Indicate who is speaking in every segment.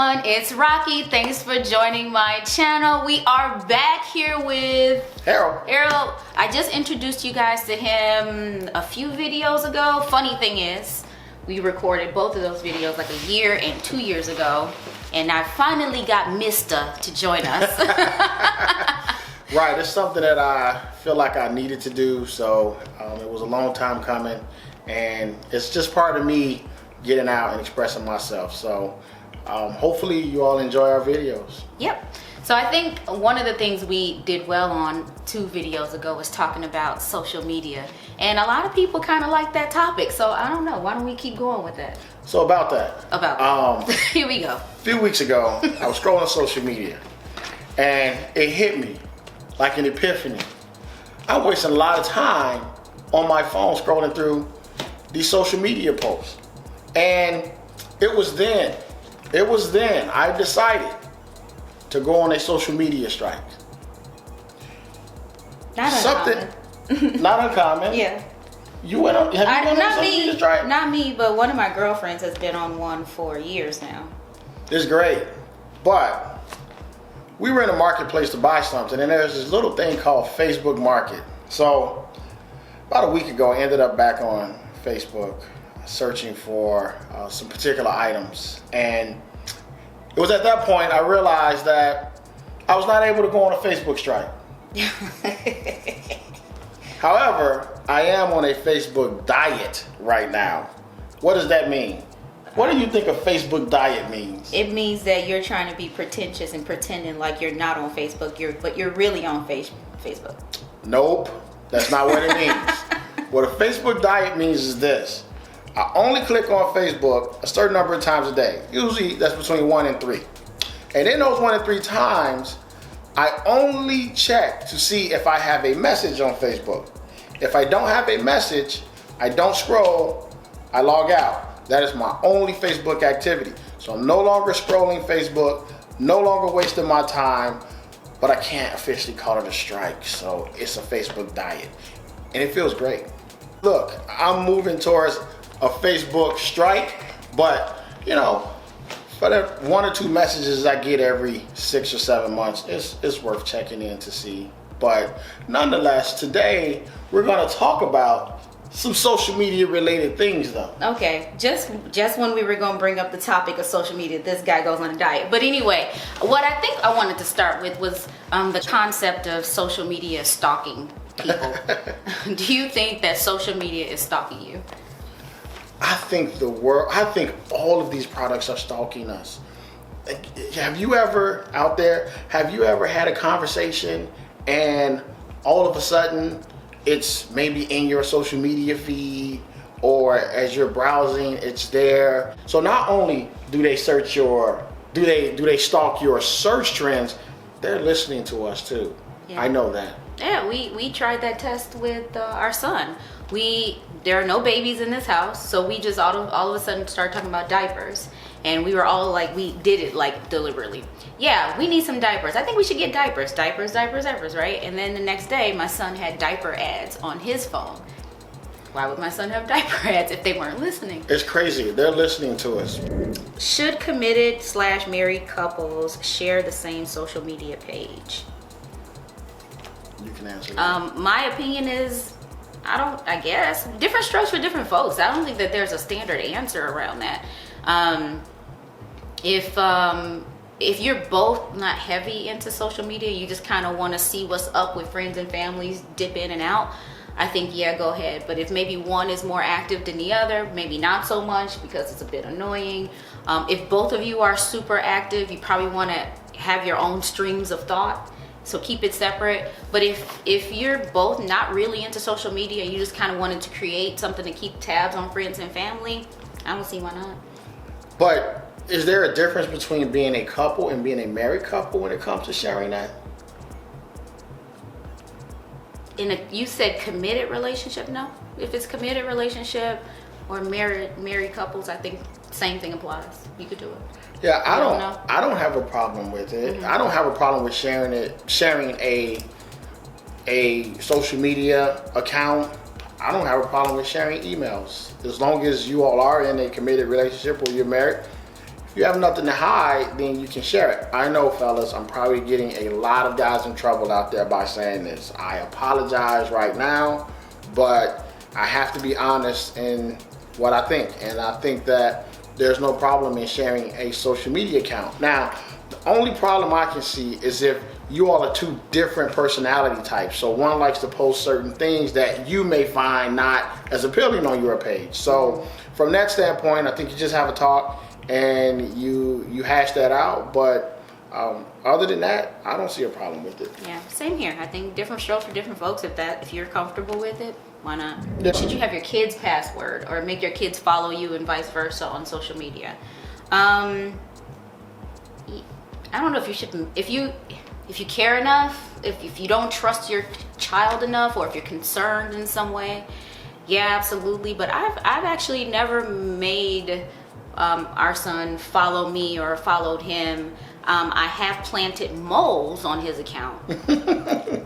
Speaker 1: everyone, it's Rocky. Thanks for joining my channel. We are back here with
Speaker 2: Harold.
Speaker 1: I just introduced you guys to him a few videos ago. Funny thing is, we recorded both of those videos like a year and 2 years ago, and I finally got Mr. to join us.
Speaker 2: Right, it's something that I feel like I needed to do, so it was a long time coming, and it's just part of me getting out and expressing myself. So hopefully you all enjoy our videos.
Speaker 1: Yep. So I think one of the things we did well on 2 videos ago was talking about social media, and a lot of people kind of like that topic. So I don't know, why don't we keep going with that?
Speaker 2: So about that.
Speaker 1: Here we go.
Speaker 2: A few weeks ago, I was scrolling social media, and it hit me like an epiphany. I'm wasting a lot of time on my phone scrolling through these social media posts. And it was then I decided to go on a social media strike.
Speaker 1: Not uncommon.
Speaker 2: Not uncommon.
Speaker 1: Yeah.
Speaker 2: You went on, have you been on a social media strike?
Speaker 1: Not me, but one of my girlfriends has been on one for years now.
Speaker 2: It's great. But we were in a marketplace to buy something, and there's this little thing called Facebook Market. So about a week ago, I ended up back on Facebook searching for some particular items, and it was at that point I realized that I was not able to go on a Facebook strike. However, I am on a Facebook diet right now. What does that mean? What do you think a Facebook diet means?
Speaker 1: It means that you're trying to be pretentious and pretending like you're not on Facebook, but you're really on Facebook.
Speaker 2: Nope, that's not what it means. What a Facebook diet means is this. I only click on Facebook a certain number of times a day. Usually that's between 1 and 3. And in those 1 and 3 times, I only check to see if I have a message on Facebook. If I don't have a message, I don't scroll, I log out. That is my only Facebook activity. So I'm no longer scrolling Facebook, no longer wasting my time, but I can't officially call it a strike. So it's a Facebook diet, and it feels great. Look, I'm moving towards a Facebook strike, but you know, for the 1 or 2 messages I get every 6 or 7 months, it's worth checking in to see. But nonetheless, today we're going to talk about some social media related things though. Okay, just when we were going to bring up the topic of social media, this guy goes on a diet. But anyway, what I think I wanted to start with was the concept of social media stalking people. Do you think that social media is stalking you? I think all of these products are stalking us. Have you ever out there, have you ever had a conversation and all of a sudden it's maybe in your social media feed, or as you're browsing, it's there. So not only do they search do they stalk your search trends, they're listening to us too. Yeah. I know that. Yeah, we tried that test with our son. There are no babies in this house, so we just all of a sudden started talking about diapers, and we were all like, we did it like deliberately. Yeah, we need some diapers. I think we should get diapers, right? And then the next day, my son had diaper ads on his phone. Why would my son have diaper ads if they weren't listening? It's crazy. They're listening to us. Should committed/married couples share the same social media page? You can answer that. My opinion is, I guess, different strokes for different folks. I don't think that there's a standard answer around that. If you're both not heavy into social media, you just kind of want to see what's up with friends and families, dip in and out, I think, yeah, go ahead. But if maybe one is more active than the other, maybe not so much because it's a bit annoying. If both of you are super active, you probably want to have your own streams of thought. So keep it separate. But if you're both not really into social media, you just kind of wanted to create something to keep tabs on friends and family, I don't see why not. But is there a difference between being a couple and being a married couple when it comes to sharing that? You said committed relationship? No. If it's committed relationship or married couples, I think same thing applies. You could do it. Yeah, I don't have a problem with it. Mm-hmm. I don't have a problem with sharing a social media account. I don't have a problem with sharing emails. As long as you all are in a committed relationship or you're married, you have nothing to hide, then you can share it. I know, fellas, I'm probably getting a lot of guys in trouble out there by saying this. I apologize right now, but I have to be honest in what I think. And I think that there's no problem in sharing a social media account. Now, the only problem I can see is if you all are two different personality types. So one likes to post certain things that you may find not as appealing on your page. So from that standpoint, I think you just have a talk and you hash that out. But other than that, I don't see a problem with it.
Speaker 1: Yeah, same here. I think different strokes for different folks. If you're comfortable with it, why not?
Speaker 2: Yeah.
Speaker 1: Should you have your kids' password or make your kids follow you and vice versa on social media? I don't know if you should. If you care enough, if you don't trust your child enough, or if you're concerned in some way, yeah, absolutely. But I've actually never made our son follow me or followed him. I have planted moles on his account,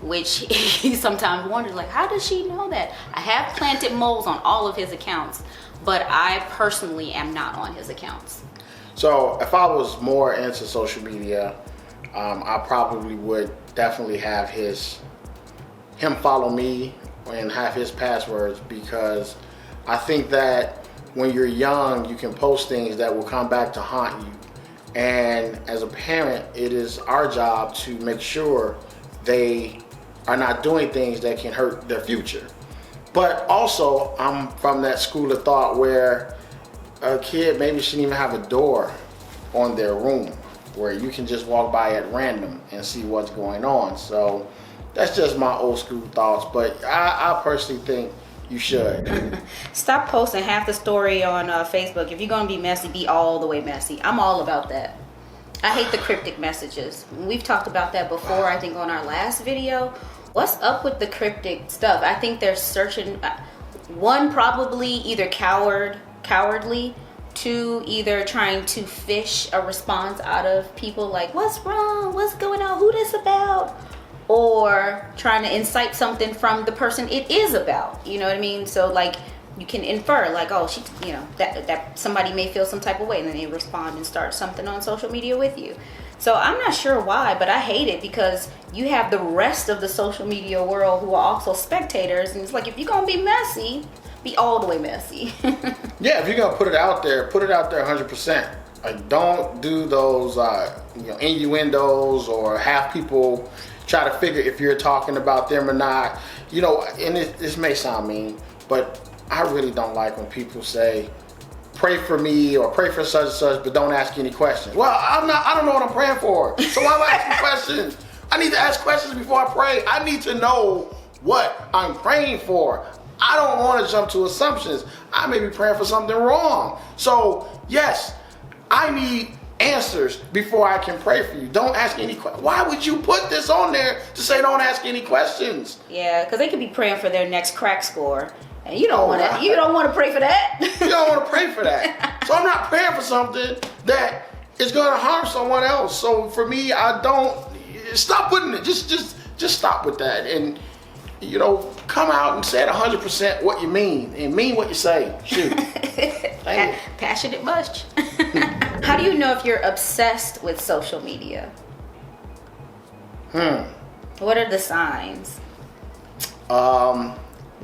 Speaker 1: which he sometimes wonders, like, how does she know that? I have planted moles on all of his accounts, but I personally am not on his accounts.
Speaker 2: So if I was more into social media, I probably would definitely have him follow me and have his passwords, because I think that when you're young, you can post things that will come back to haunt you. And as a parent, it is our job to make sure they are not doing things that can hurt their future. But also, I'm from that school of thought where a kid maybe shouldn't even have a door on their room where you can just walk by at random and see what's going on. So that's just my old school thoughts, but I personally think you should.
Speaker 1: Stop posting half the story on Facebook. If you're gonna be messy, be all the way messy. I'm all about that. I hate the cryptic messages. We've talked about that before, I think on our last video. What's up with the cryptic stuff? I think they're searching, one, probably either cowardly, two, either trying to fish a response out of people, like, what's wrong, what's going on, who this about, or trying to incite something from the person it is about. You know what I mean? So like, you can infer, like, oh, she, you know, that somebody may feel some type of way, and then they respond and start something on social media with you. So I'm not sure why, but I hate it, because you have the rest of the social media world who are also spectators, and it's like, if you're gonna be messy, be all the way messy.
Speaker 2: Yeah, if you're gonna put it out there 100%. Like, don't do those innuendos or have people try to figure if you're talking about them or not. You know, and this may sound mean, but I really don't like when people say, pray for me or pray for such and such, but don't ask any questions. Well, I don't know what I'm praying for, so why am I asking questions? I need to ask questions before I pray. I need to know what I'm praying for. I don't want to jump to assumptions. I may be praying for something wrong. So yes, I need answers before I can pray for you. Don't ask any questions. Why would you put this on there to say don't ask any questions?
Speaker 1: Yeah, because they could be praying for their next crack score, and you don't want to. You don't want to pray for that.
Speaker 2: You don't want to pray for that. So I'm not praying for something that is going to harm someone else. So for me, I don't. Stop putting it. Just stop with that, and come out and say it 100% what you mean and mean what you say. Shoot.
Speaker 1: Passionate much. How do you know if you're obsessed with social media? What are the signs?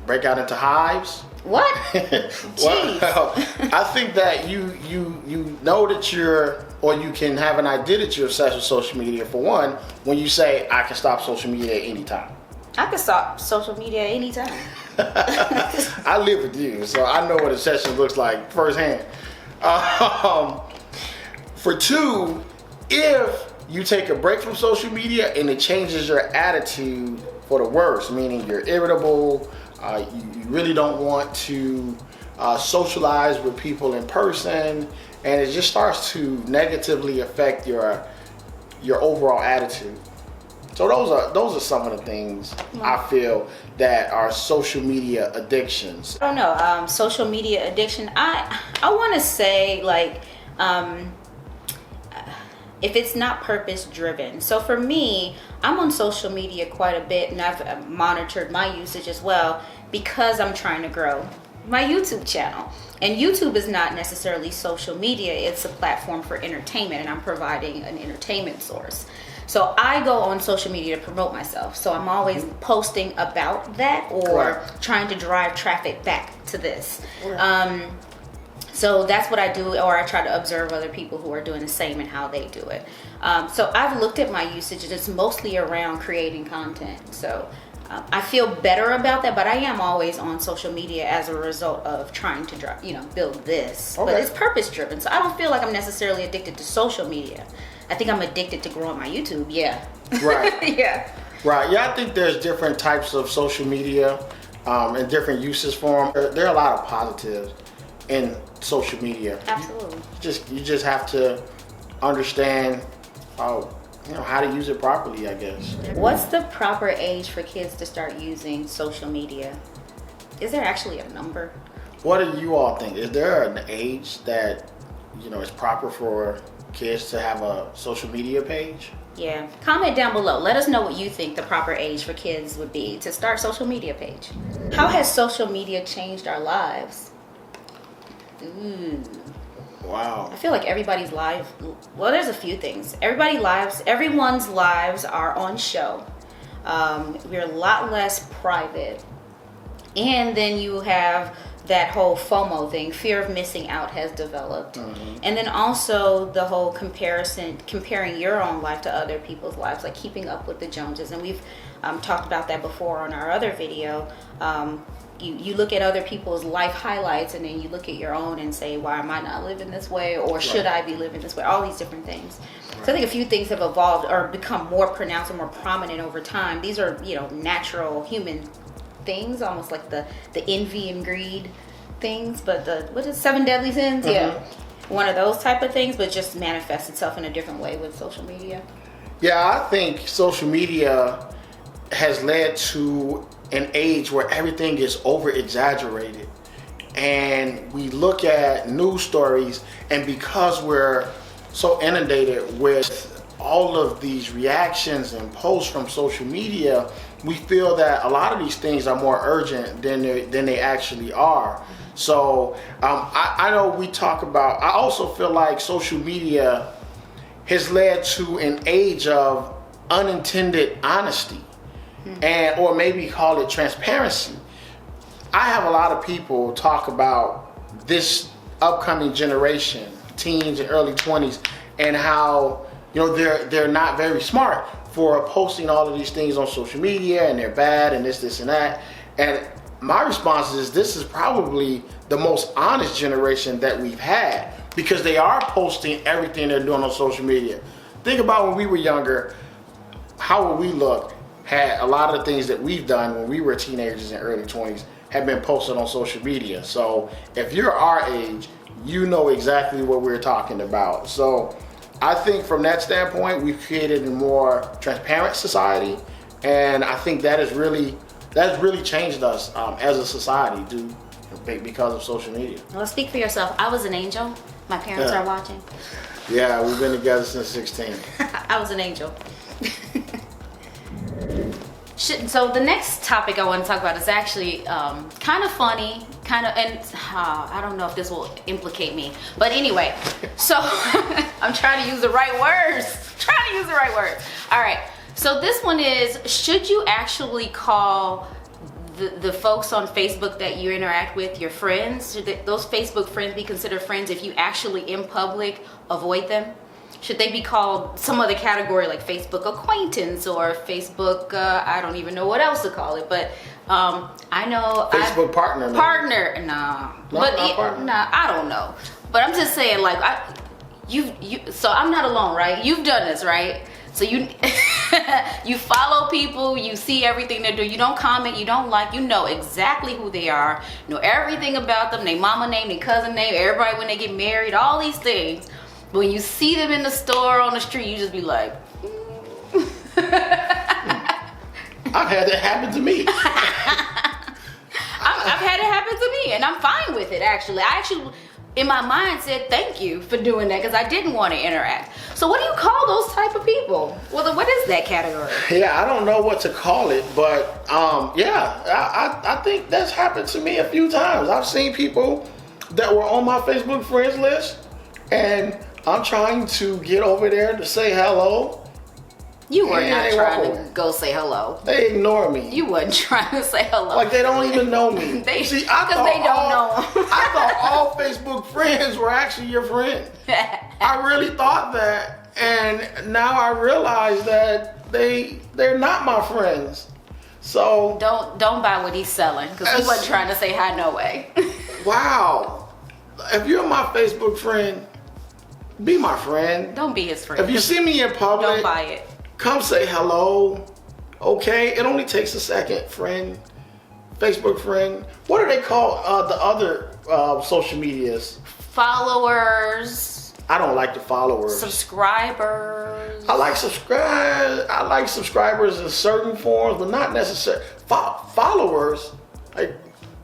Speaker 2: Break out into hives.
Speaker 1: What?
Speaker 2: Well, I think that you know that you can have an idea that you're obsessed with social media, for one, when you say, I can stop social media at any time.
Speaker 1: I can stop social media at any time.
Speaker 2: I live with you, so I know what obsession looks like firsthand. For two, if you take a break from social media and it changes your attitude for the worse, meaning you're irritable, you really don't want to socialize with people in person, and it just starts to negatively affect your overall attitude. So those are some of the things I feel that are social media addictions.
Speaker 1: I don't know, social media addiction. I want to say, like, if it's not purpose driven. So for me, I'm on social media quite a bit, and I've monitored my usage as well, because I'm trying to grow. my YouTube channel. And YouTube is not necessarily social media, it's a platform for entertainment, and I'm providing an entertainment source. So I go on social media to promote myself. So I'm always posting about that or trying to drive traffic back to this. So that's what I do, or I try to observe other people who are doing the same and how they do it. So I've looked at my usage, and it's mostly around creating content. So I feel better about that, but I am always on social media as a result of trying to build this. But it's purpose driven, so I don't feel like I'm necessarily addicted to social media. I think I'm addicted to growing my YouTube.
Speaker 2: Right.
Speaker 1: Yeah.
Speaker 2: Right. Yeah, I think there's different types of social media and different uses for them. There are a lot of positives in social media.
Speaker 1: Absolutely.
Speaker 2: You just have to understand how to use it properly, I guess.
Speaker 1: What's the proper age for kids to start using social media? Is there actually a number?
Speaker 2: What do you all think? Is there an age that is proper for kids to have a social media page?
Speaker 1: Yeah. Comment down below. Let us know what you think the proper age for kids would be to start social media page. How has social media changed our lives? Ooh.
Speaker 2: Wow.
Speaker 1: I feel like everybody's life, well, there's a few things. Everyone's lives are on show. We're a lot less private. And then you have that whole FOMO thing, fear of missing out, has developed. And then also the whole comparing your own life to other people's lives, like keeping up with the Joneses. And we've talked about that before on our other video. You look at other people's life highlights, and then you look at your own and say, why am I not living this way? Or should I be living this way? All these different things. So I think a few things have evolved or become more pronounced and more prominent over time. These are, natural human things, almost like the envy and greed things, but what is 7 deadly sins? Yeah, one of those type of things, but just manifests itself in a different way with social media.
Speaker 2: Yeah, I think social media has led to an age where everything is over exaggerated, and we look at news stories, and because we're so inundated with all of these reactions and posts from social media, we feel that a lot of these things are more urgent than they actually are. So I know we talk about, I also feel like social media has led to an age of unintended honesty, and or maybe call it transparency. I have a lot of people talk about this upcoming generation, teens and early 20s, and how they're not very smart for posting all of these things on social media, and they're bad, and this and that. And my response is, this is probably the most honest generation that we've had, because they are posting everything they're doing on social media. Think about when we were younger, how would we look had a lot of the things that we've done when we were teenagers and early 20s had been posted on social media. So if you're our age, you know exactly what we're talking about. So I think from that standpoint, we've created a more transparent society, and I think that's really changed us as a society because of social media.
Speaker 1: Well, speak for yourself. I was an angel. My parents are watching.
Speaker 2: Yeah, we've been together since 16.
Speaker 1: I was an angel. So the next topic I want to talk about is actually kind of funny, and I don't know if this will implicate me, but anyway, so I'm trying to use the right words. All right, so this one is, should you actually call the folks on Facebook that you interact with your friends? Should those Facebook friends be considered friends if you actually in public avoid them? Should they be called some other category like Facebook acquaintance or Facebook, I don't even know what else to call it, but I know
Speaker 2: Facebook partner.
Speaker 1: Partner, nah. I don't know. But I'm just saying, like, so I'm not alone, right? You've done this, right? So you you follow people, you see everything they do, you don't comment, you don't like, you know exactly who they are, know everything about them, their mama name, their cousin name, everybody when they get married, all these things. When you see them in the store, on the street, you just be like,
Speaker 2: I've had that happen to me.
Speaker 1: I've had it happen to me, and I'm fine with it, actually. in my mind said thank you for doing that because I didn't want to interact. So what do you call those type of people? Well, what is that category?
Speaker 2: Yeah, I don't know what to call it, but I think that's happened to me a few times. I've seen people that were on my Facebook friends list, and I'm trying to get over there to say hello.
Speaker 1: You were not trying to go say hello.
Speaker 2: They ignore me.
Speaker 1: You wasn't trying to say hello.
Speaker 2: Like they don't even know me.
Speaker 1: Because they don't know.
Speaker 2: I thought all Facebook friends were actually your friend. I really thought that, and now I realize that they're not my friends. So
Speaker 1: don't buy what he's selling because he wasn't trying to say hi. No way.
Speaker 2: Wow. If you're my Facebook friend, be my friend.
Speaker 1: Don't be his friend.
Speaker 2: If you see me in public,
Speaker 1: don't buy it.
Speaker 2: Come say hello, okay? It only takes a second, friend. Facebook friend. What do they call the other social medias?
Speaker 1: Followers.
Speaker 2: I don't like the followers.
Speaker 1: Subscribers.
Speaker 2: I like subscribers in certain forms, but not necessarily followers.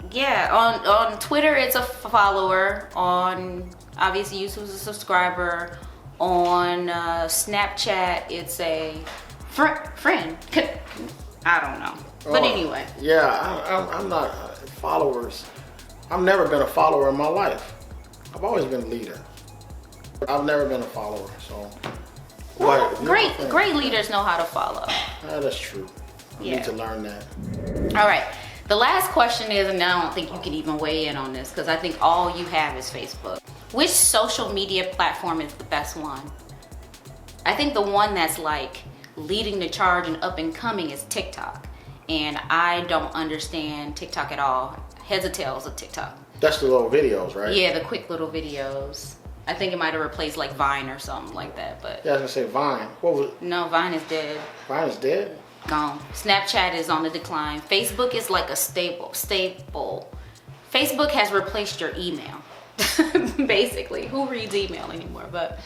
Speaker 1: Yeah, on Twitter it's a follower. On obviously YouTube is a subscriber. On Snapchat, it's a friend. I don't know. But anyway.
Speaker 2: Yeah, I'm not followers. I've never been a follower in my life. I've always been a leader. I've never been a follower, so.
Speaker 1: Well, great leaders know how to follow.
Speaker 2: That's true. I need to learn that.
Speaker 1: All right. The last question is, and I don't think you can even weigh in on this because I think all you have is Facebook. Which social media platform is the best one? I think the one that's like leading the charge and up and coming is TikTok. And I don't understand TikTok at all. Heads or tails of TikTok.
Speaker 2: That's the little videos, right?
Speaker 1: Yeah, the quick little videos. I think it might have replaced like Vine or something like that. But
Speaker 2: yeah, I was gonna say Vine. What was it?
Speaker 1: No, Vine is dead.
Speaker 2: Vine is dead?
Speaker 1: Gone. Snapchat is on the decline. Facebook is like a staple. Facebook has replaced your email. Basically, who reads email anymore? But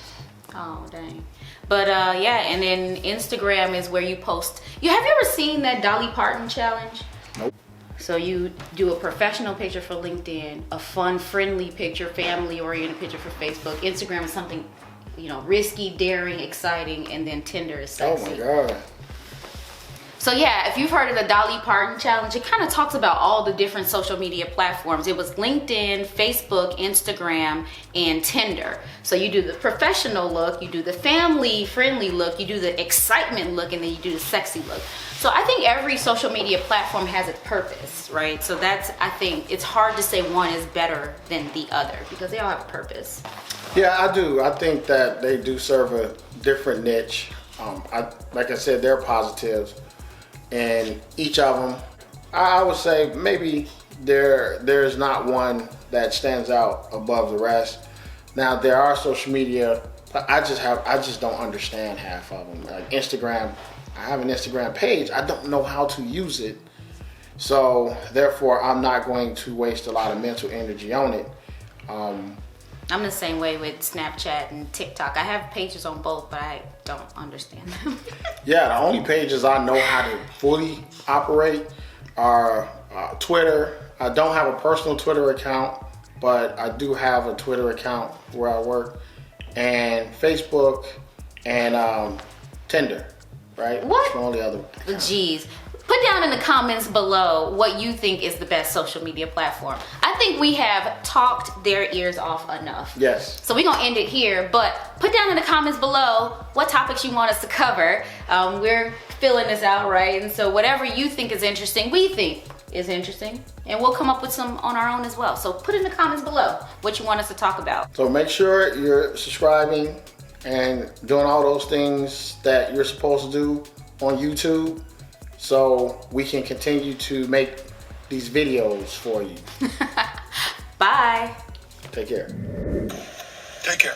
Speaker 1: oh dang. But yeah, and then Instagram is where you post. Have you ever seen that Dolly Parton challenge?
Speaker 2: Nope.
Speaker 1: So you do a professional picture for LinkedIn, a fun, friendly picture, family-oriented picture for Facebook. Instagram is something, risky, daring, exciting, and then Tinder is sexy.
Speaker 2: Oh my God.
Speaker 1: So yeah, if you've heard of the Dolly Parton challenge, it kind of talks about all the different social media platforms. It was LinkedIn, Facebook, Instagram, and Tinder. So you do the professional look, you do the family-friendly look, you do the excitement look, and then you do the sexy look. So I think every social media platform has its purpose, right? So I think it's hard to say one is better than the other because they all have a purpose.
Speaker 2: Yeah, I do. I think that they do serve a different niche. Like I said, they're positives. And each of them, I would say maybe there's not one that stands out above the rest. Now there are social media, but I just don't understand half of them. Like Instagram, I have an Instagram page. I don't know how to use it, so therefore I'm not going to waste a lot of mental energy on it.
Speaker 1: I'm the same way with Snapchat and TikTok. I have pages on both, but I don't understand them.
Speaker 2: Yeah, the only pages I know how to fully operate are Twitter. I don't have a personal Twitter account, but I do have a Twitter account where I work, and Facebook and Tinder, right?
Speaker 1: What?
Speaker 2: That's the only other account.
Speaker 1: Jeez. Put down in the comments below what you think is the best social media platform. I think we have talked their ears off enough.
Speaker 2: Yes.
Speaker 1: So we're gonna end it here, but put down in the comments below what topics you want us to cover. We're filling this out, right? And so whatever you think is interesting, we think is interesting. And we'll come up with some on our own as well. So put in the comments below what you want us to talk about.
Speaker 2: So make sure you're subscribing and doing all those things that you're supposed to do on YouTube, so we can continue to make these videos for you.
Speaker 1: Bye.
Speaker 2: Take care.
Speaker 3: Take care.